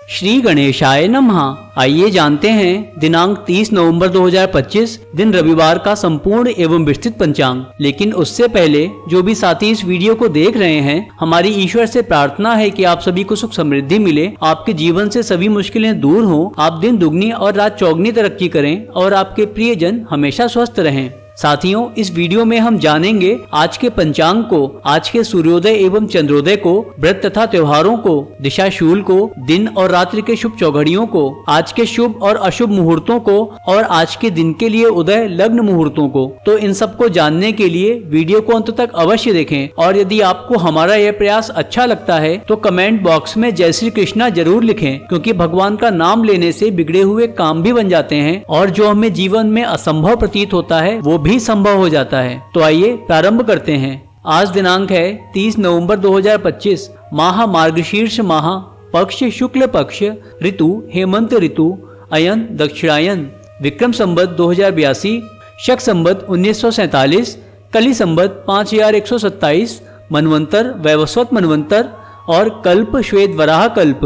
श्री गणेशाय नमः। आइए जानते हैं दिनांक 30 नवंबर 2025 दिन रविवार का संपूर्ण एवं विस्तृत पंचांग। लेकिन उससे पहले जो भी साथी इस वीडियो को देख रहे हैं, हमारी ईश्वर से प्रार्थना है कि आप सभी को सुख समृद्धि मिले, आपके जीवन से सभी मुश्किलें दूर हों, आप दिन दुगनी और रात चौगनी तरक्की करें और आपके प्रियजन हमेशा स्वस्थ रहें। साथियों, इस वीडियो में हम जानेंगे आज के पंचांग को, आज के सूर्योदय एवं चंद्रोदय को, व्रत तथा त्योहारों को, दिशाशूल को, दिन और रात्रि के शुभ चौघड़ियों को, आज के शुभ और अशुभ मुहूर्तों को और आज के दिन के लिए उदय लग्न मुहूर्तों को। तो इन सब को जानने के लिए वीडियो को अंत तक अवश्य देखें और यदि आपको हमारा यह प्रयास अच्छा लगता है तो कमेंट बॉक्स में जय श्री कृष्णा जरूर लिखें, क्योंकि भगवान का नाम लेने से बिगड़े हुए काम भी बन जाते हैं और जो हमें जीवन में असंभव प्रतीत होता है वो भी संभव हो जाता है। तो आइए प्रारंभ करते हैं। आज दिनांक है 30 नवंबर 2025, माह मार्गशीर्ष माह, पक्ष शुक्ल पक्ष, ऋतु हेमंत ऋतु, अयन दक्षिणायन, विक्रम संवत 2082, शक संवत 1947, कली संवत 5127, मनवंतर वैवस्वत मनवंतर और कल्प श्वेत वराह कल्प।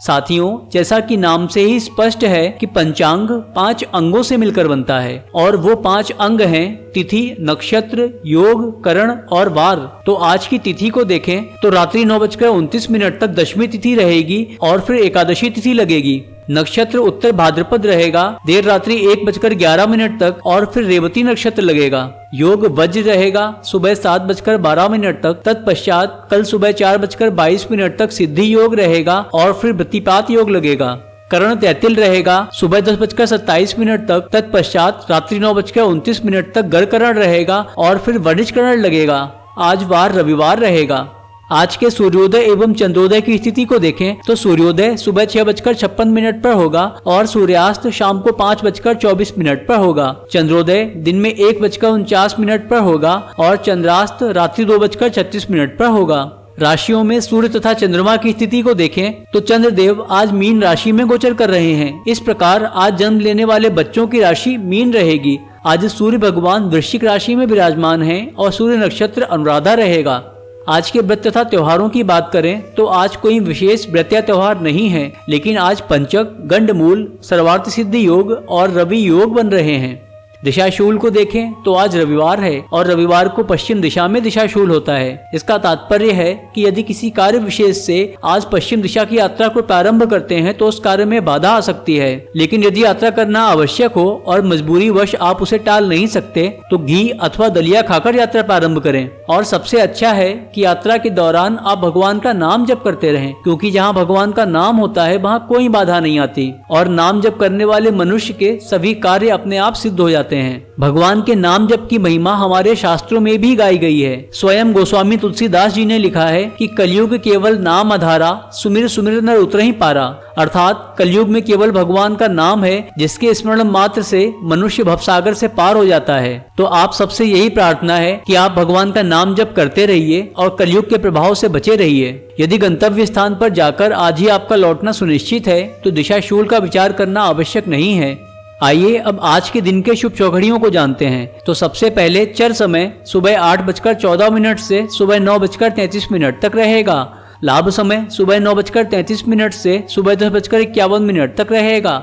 साथियों, जैसा कि नाम से ही स्पष्ट है कि पंचांग 5 अंगों से मिलकर बनता है और वो 5 अंग हैं तिथि, नक्षत्र, योग, करण और वार। तो आज की तिथि को देखें तो रात्रि 9:29 तक दशमी तिथि रहेगी और फिर एकादशी तिथि लगेगी। नक्षत्र उत्तर भाद्रपद रहेगा देर रात्रि 1:11 तक और फिर रेवती नक्षत्र लगेगा। योग वज्र रहेगा सुबह 7:12 तक, तत्पश्चात कल सुबह 4:22 तक सिद्धि योग रहेगा और फिर वृत्तिपात योग लगेगा। करण तैतिल रहेगा सुबह 10:27 तक, तत्पश्चात रात्रि 9:29 तक गढ़करण रहेगा और फिर वणिजकरण लगेगा। आज वार रविवार रहेगा। आज के सूर्योदय एवं चंद्रोदय की स्थिति को देखें तो सूर्योदय सुबह 6:56 पर होगा और सूर्यास्त शाम को 5:24 पर होगा। चंद्रोदय दिन में 1:49 पर होगा और चंद्रास्त रात्रि 2:36 पर होगा। राशियों में सूर्य तथा चंद्रमा की स्थिति को देखें तो चंद्रदेव आज मीन राशि में गोचर कर रहे हैं। इस प्रकार आज जन्म लेने वाले बच्चों की राशि मीन रहेगी। आज सूर्य भगवान वृश्चिक राशि में विराजमान हैं और सूर्य नक्षत्र अनुराधा रहेगा। आज के व्रत तथा त्योहारों की बात करें तो आज कोई विशेष व्रत या त्योहार नहीं है, लेकिन आज पंचक, गंडमूल, सर्वार्थ सिद्धि योग और रवि योग बन रहे हैं। दिशाशूल को देखें तो आज रविवार है और रविवार को पश्चिम दिशा में दिशाशूल होता है। इसका तात्पर्य है कि यदि किसी कार्य विशेष से आज पश्चिम दिशा की यात्रा को प्रारंभ करते हैं तो उस कार्य में बाधा आ सकती है, लेकिन यदि यात्रा करना आवश्यक हो और मजबूरी वश आप उसे टाल नहीं सकते तो घी अथवा दलिया खाकर यात्रा प्रारंभ करें। और सबसे अच्छा है कि यात्रा के दौरान आप भगवान का नाम जप करते रहें, क्योंकि जहाँ भगवान का नाम होता है वहाँ कोई बाधा नहीं आती और नाम जप करने वाले मनुष्य के सभी कार्य अपने आप सिद्ध हो जाते हैं। भगवान के नाम जप की महिमा हमारे शास्त्रों में भी गाई गई है। स्वयं गोस्वामी तुलसीदास जी ने लिखा है कि कलयुग केवल नाम आधारा, सुमिर सुमिर नर उतरहि पारा। अर्थात कलयुग में केवल भगवान का नाम है जिसके स्मरण मात्र से मनुष्य भवसागर से पार हो जाता है। तो आप सबसे यही प्रार्थना है कि आप भगवान का नाम जप करते रहिए और कलयुग के प्रभाव से बचे रहिए। यदि गंतव्य स्थान पर जाकर आज ही आपका लौटना सुनिश्चित है तो दिशाशूल का विचार करना आवश्यक नहीं है। आइए अब आज के दिन के शुभ चौघड़ियों को जानते हैं। तो सबसे पहले चर समय सुबह 8:14 से सुबह 9:33 तक रहेगा। लाभ समय सुबह 9:33 से सुबह 10:51 तक रहेगा।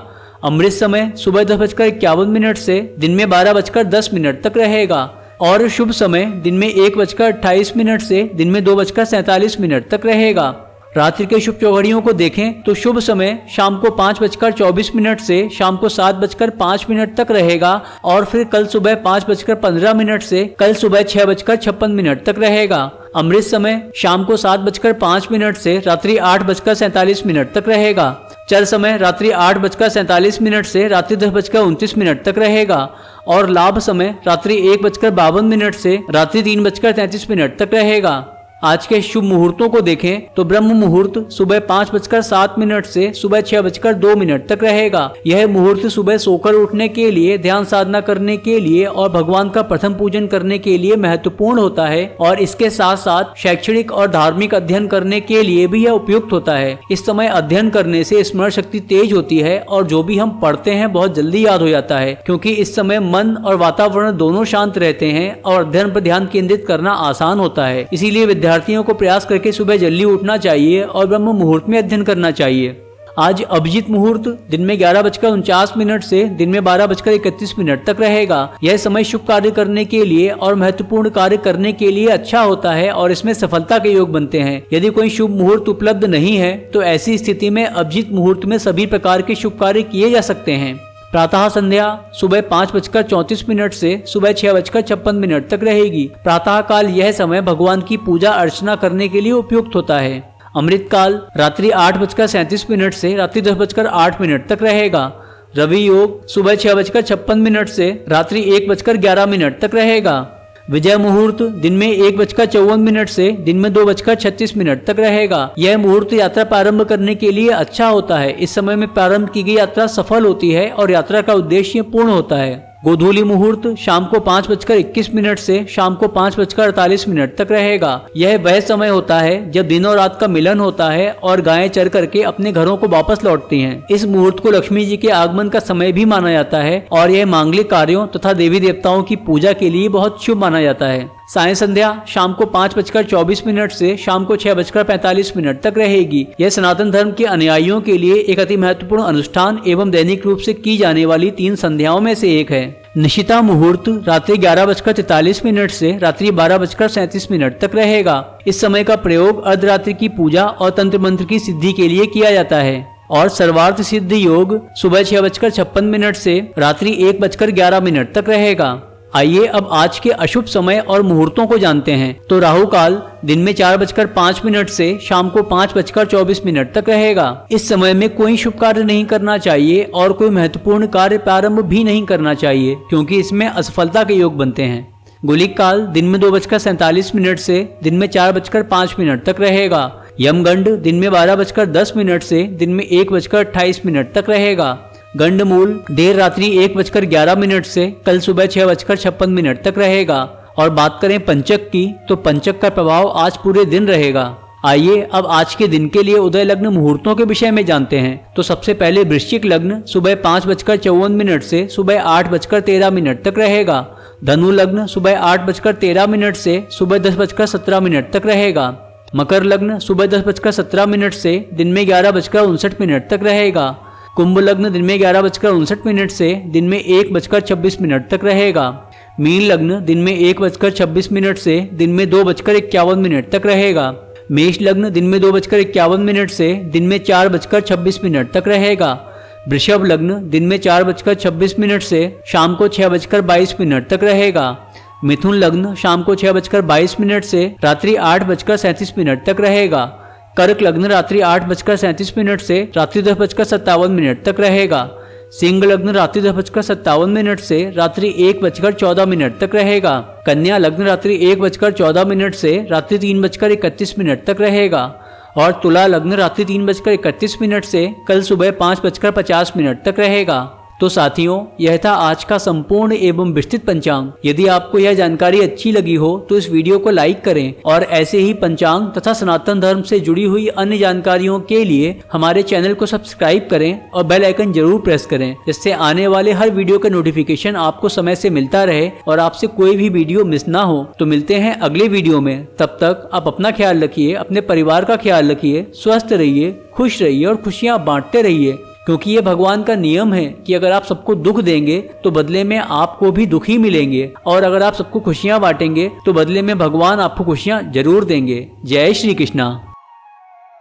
अमृत समय सुबह 10:51 से दिन में 12:10 तक रहेगा और शुभ समय दिन में 1:28 से दिन में 2:47 तक रहेगा। रात्रि के शुभ चौघड़ियों को देखें तो शुभ समय शाम को 5:24 से शाम को 7:05 तक रहेगा और फिर कल सुबह 5:15 से कल सुबह 6:56 तक रहेगा। अमृत समय शाम को 7:05 से रात्रि 8:47 तक रहेगा। चर समय रात्रि 8:47 से रात्रि 10:29 तक रहेगा और लाभ समय रात्रि 1:52 से रात्रि 3:33 तक रहेगा। आज के शुभ मुहूर्तों को देखें तो ब्रह्म मुहूर्त सुबह 5:07 से सुबह 6:02 तक रहेगा। यह मुहूर्त सुबह सोकर उठने के लिए, ध्यान साधना करने के लिए और भगवान का प्रथम पूजन करने के लिए महत्वपूर्ण होता है और इसके साथ साथ शैक्षणिक और धार्मिक अध्ययन करने के लिए भी यह उपयुक्त होता है। इस समय अध्ययन करने से स्मरण शक्ति तेज होती है और जो भी हम पढ़ते हैं बहुत जल्दी याद हो जाता है, क्योंकि इस समय मन और वातावरण दोनों शांत रहते हैं और अध्ययन पर ध्यान केंद्रित करना आसान होता है। इसीलिए विद्यार्थियों को प्रयास करके सुबह जल्दी उठना चाहिए और ब्रह्म मुहूर्त में अध्ययन करना चाहिए। आज अभिजीत मुहूर्त दिन में 11:49 से दिन में 12:31 तक रहेगा। यह समय शुभ कार्य करने के लिए और महत्वपूर्ण कार्य करने के लिए अच्छा होता है और इसमें सफलता के योग बनते हैं। यदि कोई शुभ मुहूर्त उपलब्ध नहीं है तो ऐसी स्थिति में अभिजीत मुहूर्त में सभी प्रकार के शुभ कार्य किए जा सकते हैं। प्रातः संध्या सुबह 5:34 से सुबह 6:56 तक रहेगी। प्रातः काल यह समय भगवान की पूजा अर्चना करने के लिए उपयुक्त होता है। अमृत काल रात्रि 8:37 से रात्रि 10:08 तक रहेगा। रवि योग सुबह 6:56 से रात्रि 1:11 तक रहेगा। विजय मुहूर्त दिन में 1:54 से दिन में 2:36 तक रहेगा। यह मुहूर्त यात्रा प्रारंभ करने के लिए अच्छा होता है। इस समय में प्रारंभ की गई यात्रा सफल होती है और यात्रा का उद्देश्य पूर्ण होता है। गोधूली मुहूर्त शाम को 5:21 से शाम को 5:48 तक रहेगा। यह वह समय होता है जब दिन और रात का मिलन होता है और गायें चर करके अपने घरों को वापस लौटती हैं। इस मुहूर्त को लक्ष्मी जी के आगमन का समय भी माना जाता है और यह मांगलिक कार्यों तथा देवी देवताओं की पूजा के लिए बहुत शुभ माना जाता है। सायं संध्या शाम को 5:24 से शाम को 6:45 तक रहेगी। यह सनातन धर्म के अनुयायियों के लिए एक अति महत्वपूर्ण अनुष्ठान एवं दैनिक रूप से की जाने वाली 3 संध्याओं में से एक है। निशिता मुहूर्त रात्रि 11:43 से रात्रि 12:37 तक रहेगा। इस समय का प्रयोग अर्धरात्रि की पूजा और तंत्र मंत्र की सिद्धि के लिए किया जाता है। और सर्वार्थ सिद्ध योग सुबह 6:56 से रात्रि 1:11 तक रहेगा। आइए अब आज के अशुभ समय और मुहूर्तों को जानते हैं। तो राहु काल दिन में 4:05 से शाम को 5:24 तक रहेगा। इस समय में कोई शुभ कार्य नहीं करना चाहिए और कोई महत्वपूर्ण कार्य प्रारंभ भी नहीं करना चाहिए, क्योंकि इसमें असफलता के योग बनते हैं। गुलिक काल दिन में 2:47 से दिन में 4:05 तक रहेगा। यमगंड दिन में 12:10 से दिन में 1:28 तक रहेगा। गंडमूल देर रात्रि 1:11 से कल सुबह 6:56 तक रहेगा। और बात करें पंचक की, तो पंचक का प्रभाव आज पूरे दिन रहेगा। आइए अब आज के दिन के लिए उदय लग्न मुहूर्तों के विषय में जानते हैं। तो सबसे पहले वृश्चिक लग्न सुबह 5:54 से सुबह 8:13 तक रहेगा। धनु लग्न सुबह 8:13 से सुबह 10:17 तक रहेगा। मकर लग्न सुबह 10:17 से दिन में 11:59 तक रहेगा। कुंभ लग्न दिन में 11:59 से दिन में 1:26 तक रहेगा। मीन लग्न दिन में 1:26 से दिन में 2:51 तक रहेगा। मेष लग्न दिन में 2:51 से दिन में 4:26 तक रहेगा। वृषभ लग्न दिन में 4:26 से शाम को 6:22 तक रहेगा। मिथुन लग्न शाम को 6:22 से रात्रि 8:37 तक रहेगा। कर्क लग्न रात्रि 8:37 से रात्रि 10:57 तक रहेगा। सिंह लग्न रात्रि 10:57 से रात्रि 1:14 तक रहेगा। कन्या लग्न रात्रि 1:14 से रात्रि 3:31 तक रहेगा। और तुला लग्न रात्रि 3:31 से कल सुबह 5:50 तक रहेगा। तो साथियों, यह था आज का संपूर्ण एवं विस्तृत पंचांग। यदि आपको यह जानकारी अच्छी लगी हो तो इस वीडियो को लाइक करें और ऐसे ही पंचांग तथा सनातन धर्म से जुड़ी हुई अन्य जानकारियों के लिए हमारे चैनल को सब्सक्राइब करें और बेल आइकन जरूर प्रेस करें, जिससे आने वाले हर वीडियो का नोटिफिकेशन आपको समय से मिलता रहे और आपसे कोई भी वीडियो मिस ना हो। तो मिलते हैं अगले वीडियो में। तब तक आप अपना ख्याल रखिए, अपने परिवार का ख्याल रखिए, स्वस्थ रहिए, खुश रहिए और खुशियाँ बांटते रहिए, क्योंकि ये भगवान का नियम है कि अगर आप सबको दुख देंगे तो बदले में आपको भी दुख ही मिलेंगे, और अगर आप सबको खुशियां बांटेंगे तो बदले में भगवान आपको खुशियां जरूर देंगे। जय श्री कृष्णा।